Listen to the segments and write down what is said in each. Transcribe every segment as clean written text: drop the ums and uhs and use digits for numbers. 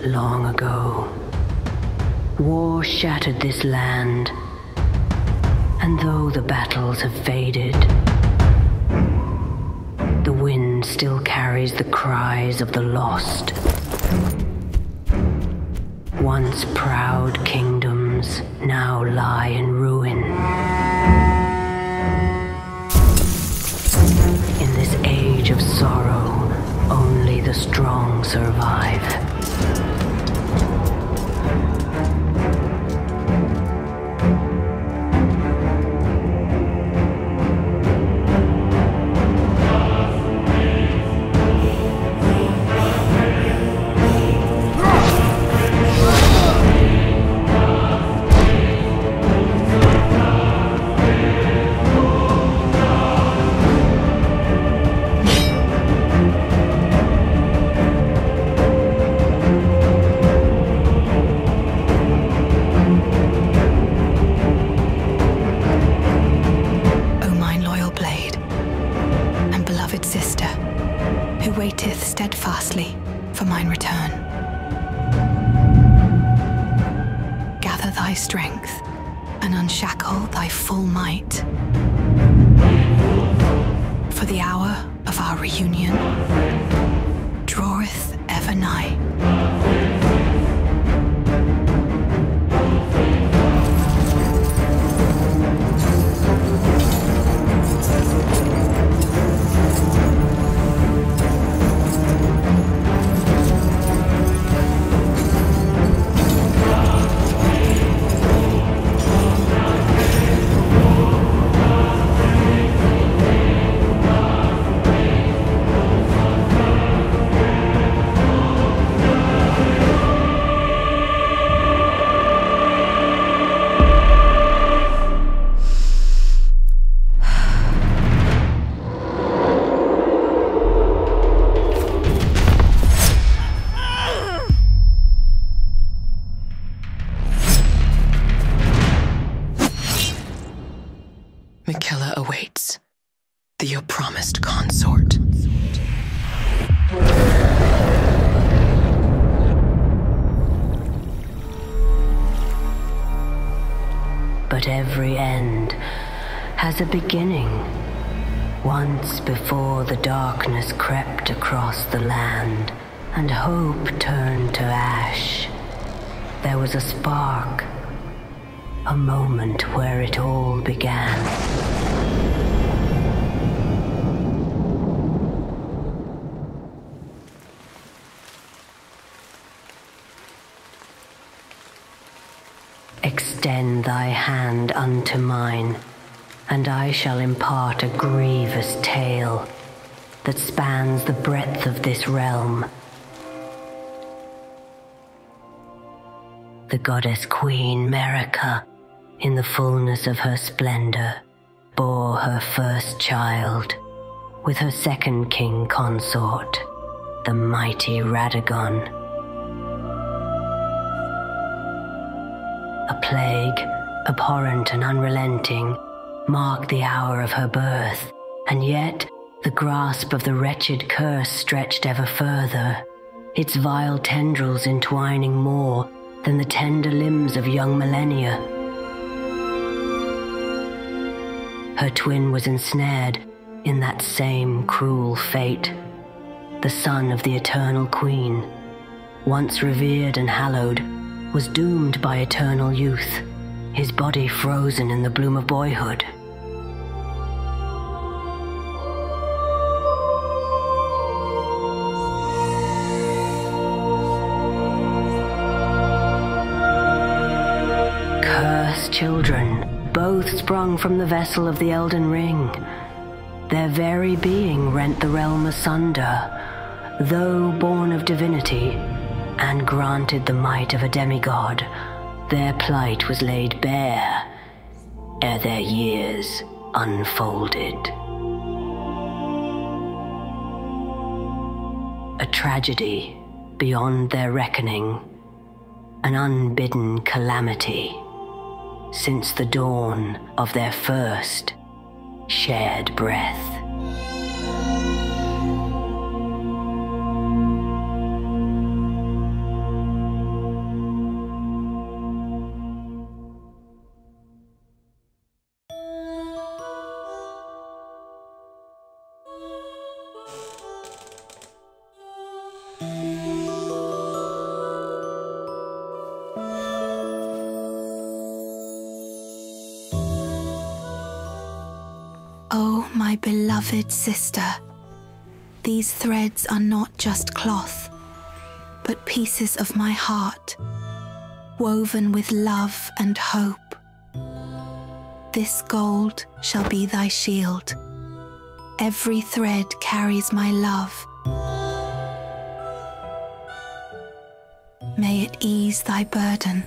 long ago, war shattered this land, and though the battles have faded, the wind still carries the cries of the lost. Once proud kingdoms now lie in ruin. In this age of sorrow, only the strong survive. Steadfastly for mine return. Gather thy strength and unshackle thy full might. For the hour of our reunion draweth ever nigh. Miquella awaits, your promised consort. But every end has a beginning. Once before the darkness crept across the land and hope turned to ash, there was a spark, a moment where it all began. Extend thy hand unto mine, and I shall impart a grievous tale that spans the breadth of this realm. The goddess Queen Marika, in the fullness of her splendor, bore her first child with her second king consort, the mighty Radagon. A plague, abhorrent and unrelenting, marked the hour of her birth, and yet the grasp of the wretched curse stretched ever further, its vile tendrils entwining more than the tender limbs of young Malenia. Her twin was ensnared in that same cruel fate. The son of the eternal queen, once revered and hallowed, was doomed by eternal youth, his body frozen in the bloom of boyhood. Cursed children, both sprung from the vessel of the Elden Ring. Their very being rent the realm asunder, though born of divinity and granted the might of a demigod, their plight was laid bare ere their years unfolded. A tragedy beyond their reckoning, an unbidden calamity, since the dawn of their first shared breath. Oh, my beloved sister, these threads are not just cloth, but pieces of my heart, woven with love and hope. This gold shall be thy shield. Every thread carries my love. May it ease thy burden.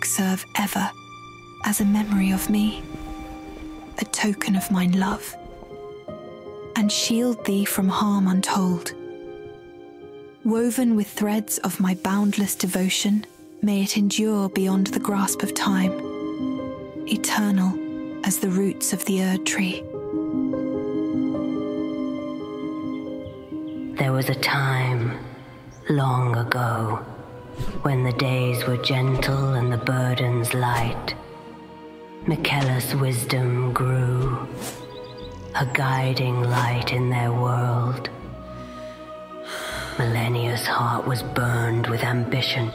Serve ever as a memory of me, a token of mine love, and shield thee from harm untold. Woven with threads of my boundless devotion, may it endure beyond the grasp of time, eternal as the roots of the Erd tree. There was a time, long ago, when the days were gentle and the burdens light. Miquellas' wisdom grew, a guiding light in their world. Malenia's heart was burned with ambition,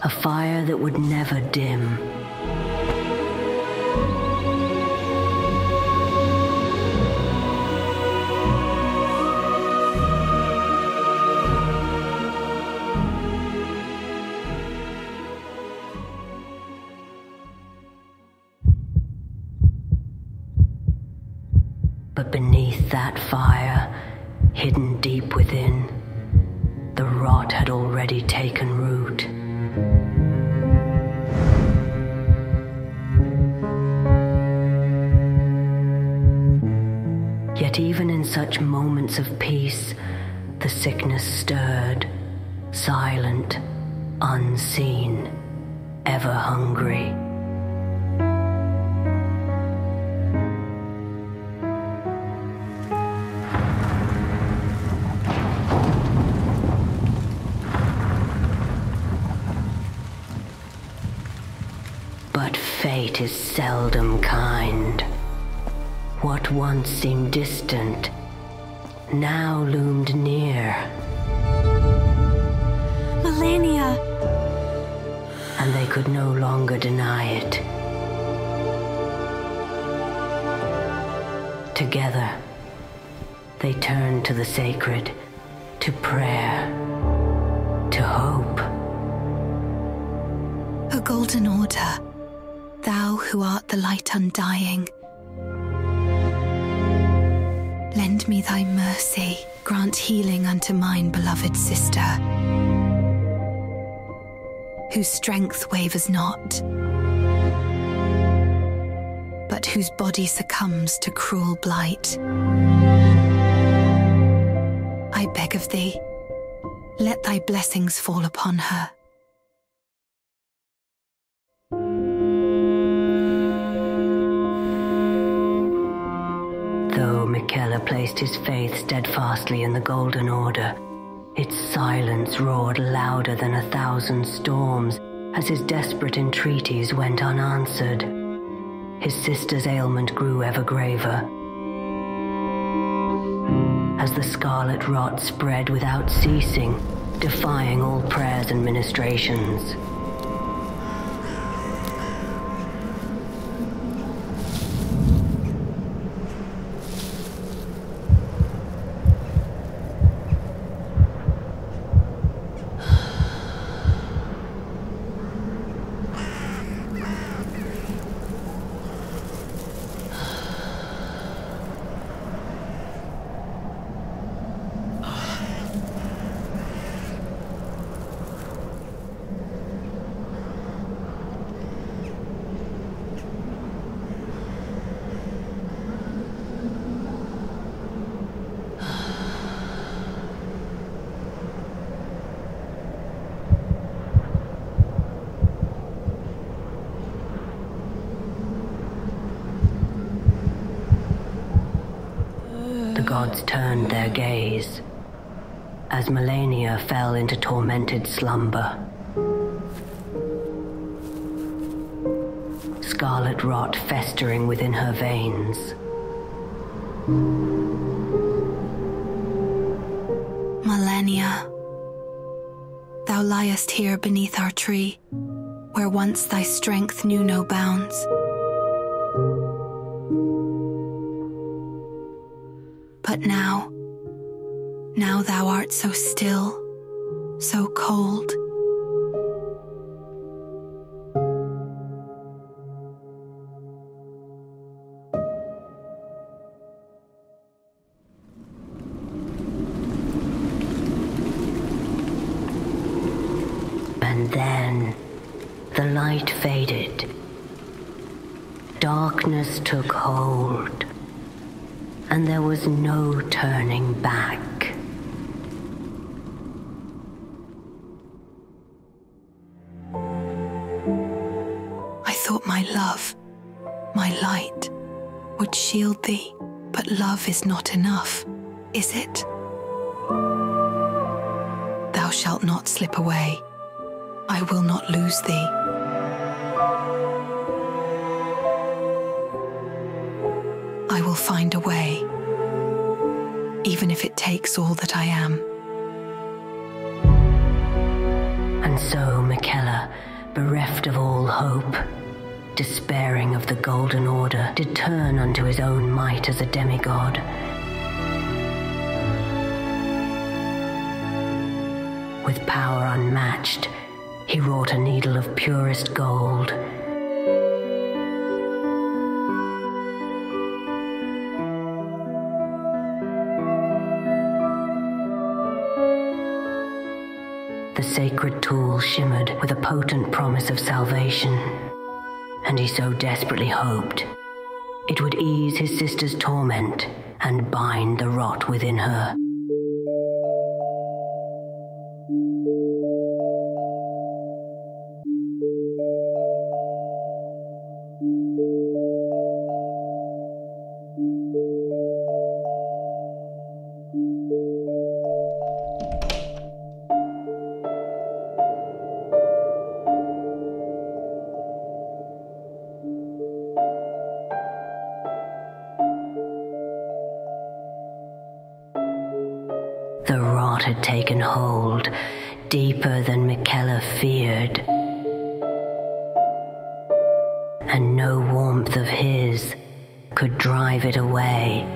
a fire that would never dim. But beneath that fire, hidden deep within, the rot had already taken root. Yet even in such moments of peace, the sickness stirred, silent, unseen, ever hungry. But fate is seldom kind. What once seemed distant, now loomed near. Malenia! And they could no longer deny it. Together, they turned to the sacred, to prayer, to hope. O golden order, thou who art the light undying, lend me thy mercy, grant healing unto mine beloved sister, whose strength wavers not, but whose body succumbs to cruel blight. I beg of thee, let thy blessings fall upon her. Though Miquella placed his faith steadfastly in the Golden Order, its silence roared louder than 1,000 storms as his desperate entreaties went unanswered. His sister's ailment grew ever graver, as the scarlet rot spread without ceasing, defying all prayers and ministrations. The gods turned their gaze as Malenia fell into tormented slumber. Scarlet rot festering within her veins. Malenia, thou liest here beneath our tree, where once thy strength knew no bounds. But now thou art so still, so cold. And then the light faded. Darkness took hold, and there was no turning back. I thought my love, my light, would shield thee, but love is not enough, is it? Thou shalt not slip away. I will not lose thee. I will find a way, even if it takes all that I am. And so Miquella, bereft of all hope, despairing of the Golden Order, did turn unto his own might as a demigod. With power unmatched, he wrought a needle of purest gold. The sacred tool shimmered with a potent promise of salvation, and he so desperately hoped it would ease his sister's torment and bind the rot within her. The rot had taken hold, deeper than Miquella feared, and no warmth of his could drive it away.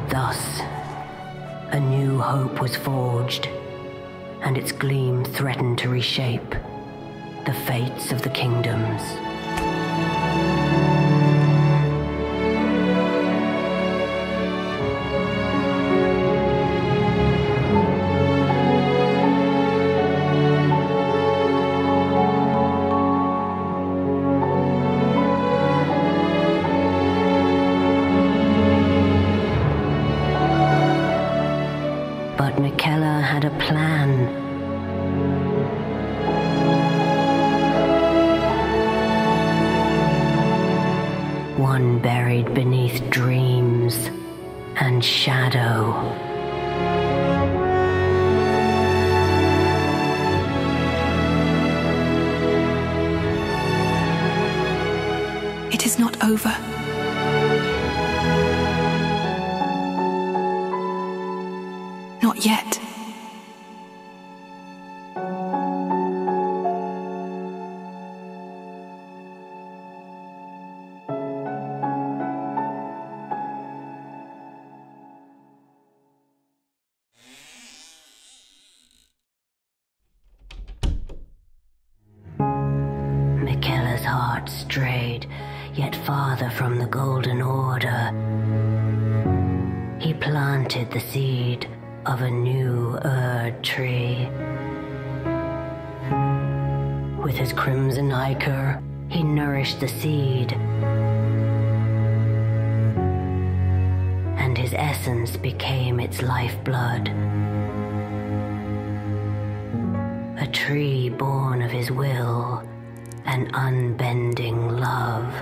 Thus, a new hope was forged, and its gleam threatened to reshape the fates of the kingdoms. But Miquella had a plan. One buried beneath dreams and shadow. It is not over. Not yet. Miquella's heart strayed yet farther from the Golden Order. He planted the seed of a new Erd tree. With his crimson ichor, he nourished the seed, and his essence became its lifeblood. A tree born of his will and unbending love.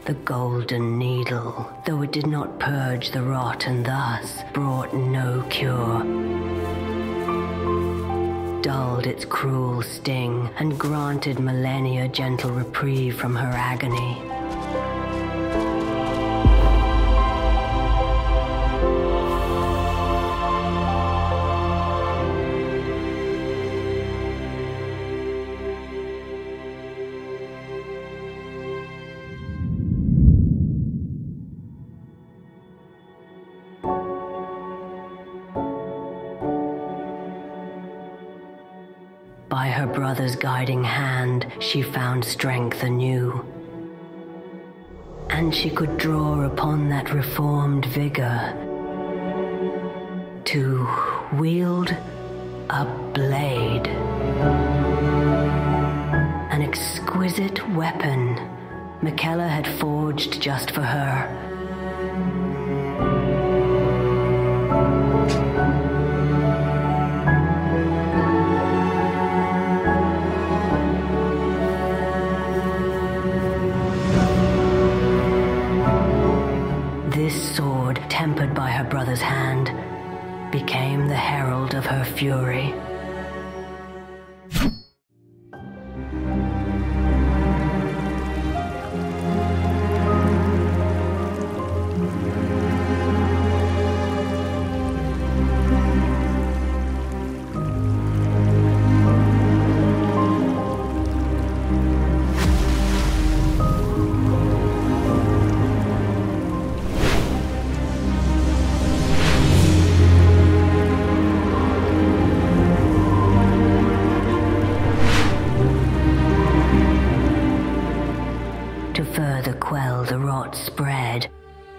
The golden needle, though it did not purge the rot and thus brought no cure, dulled its cruel sting and granted Malenia gentle reprieve from her agony. By her brother's guiding hand, she found strength anew, and she could draw upon that reformed vigor to wield a blade, an exquisite weapon Miquella had forged just for her. This sword, tempered by her brother's hand, became the herald of her fury. To further quell the rot spread,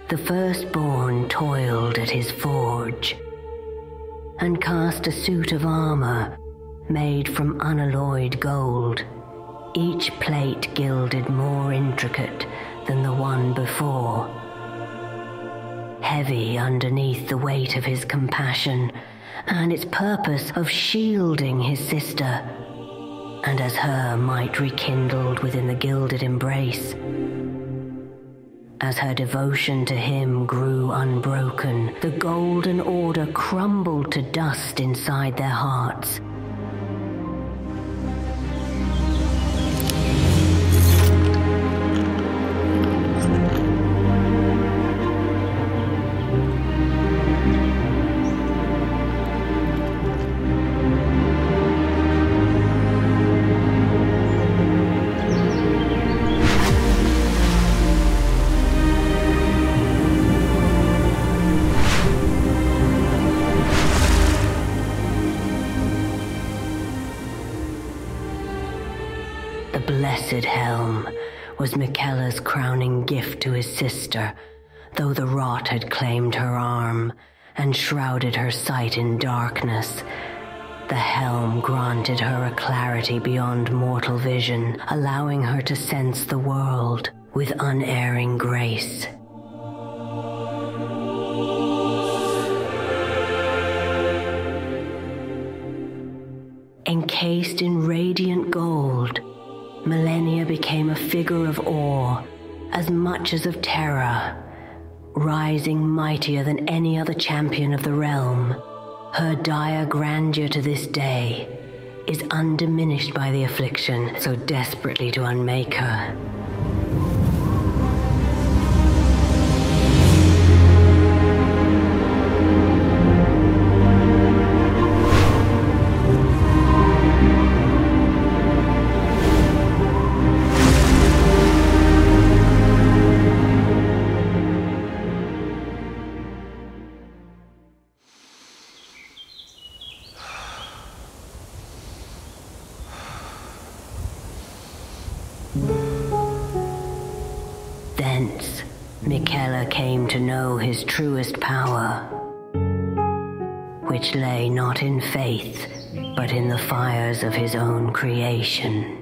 the firstborn toiled at his forge and cast a suit of armor made from unalloyed gold, each plate gilded more intricate than the one before. Heavy underneath the weight of his compassion and its purpose of shielding his sister, and as her might rekindled within the gilded embrace. As her devotion to him grew unbroken, the golden order crumbled to dust inside their hearts. The blessed helm was Miquella's crowning gift to his sister, though the rot had claimed her arm and shrouded her sight in darkness. The helm granted her a clarity beyond mortal vision, allowing her to sense the world with unerring grace. Encased in radiant gold, Malenia became a figure of awe, as much as of terror, rising mightier than any other champion of the realm. Her dire grandeur to this day is undiminished by the affliction so desperately to unmake her. Thence, Miquella came to know his truest power, which lay not in faith, but in the fires of his own creation.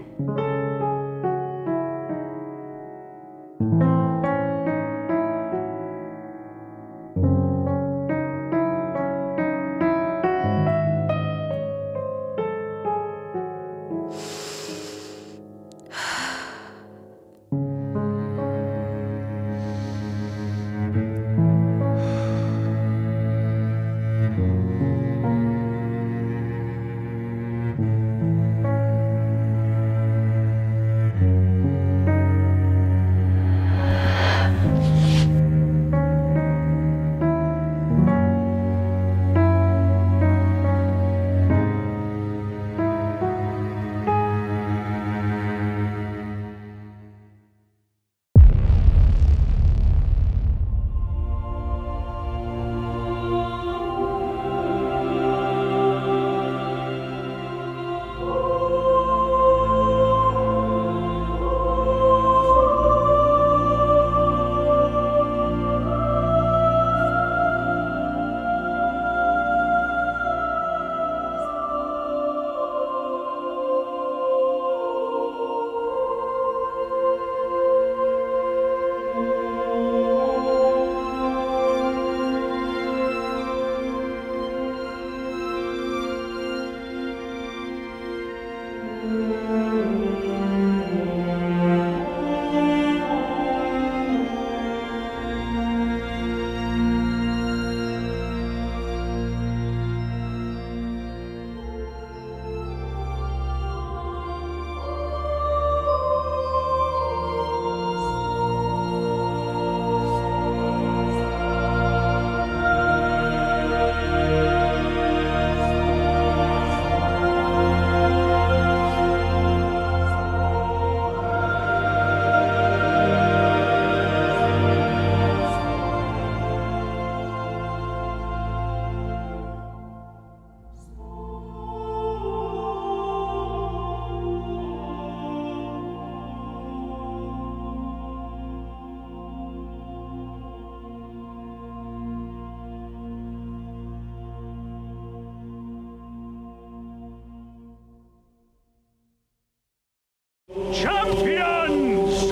Champions!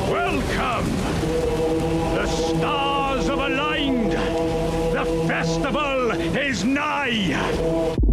Welcome! The stars have aligned! The festival is nigh!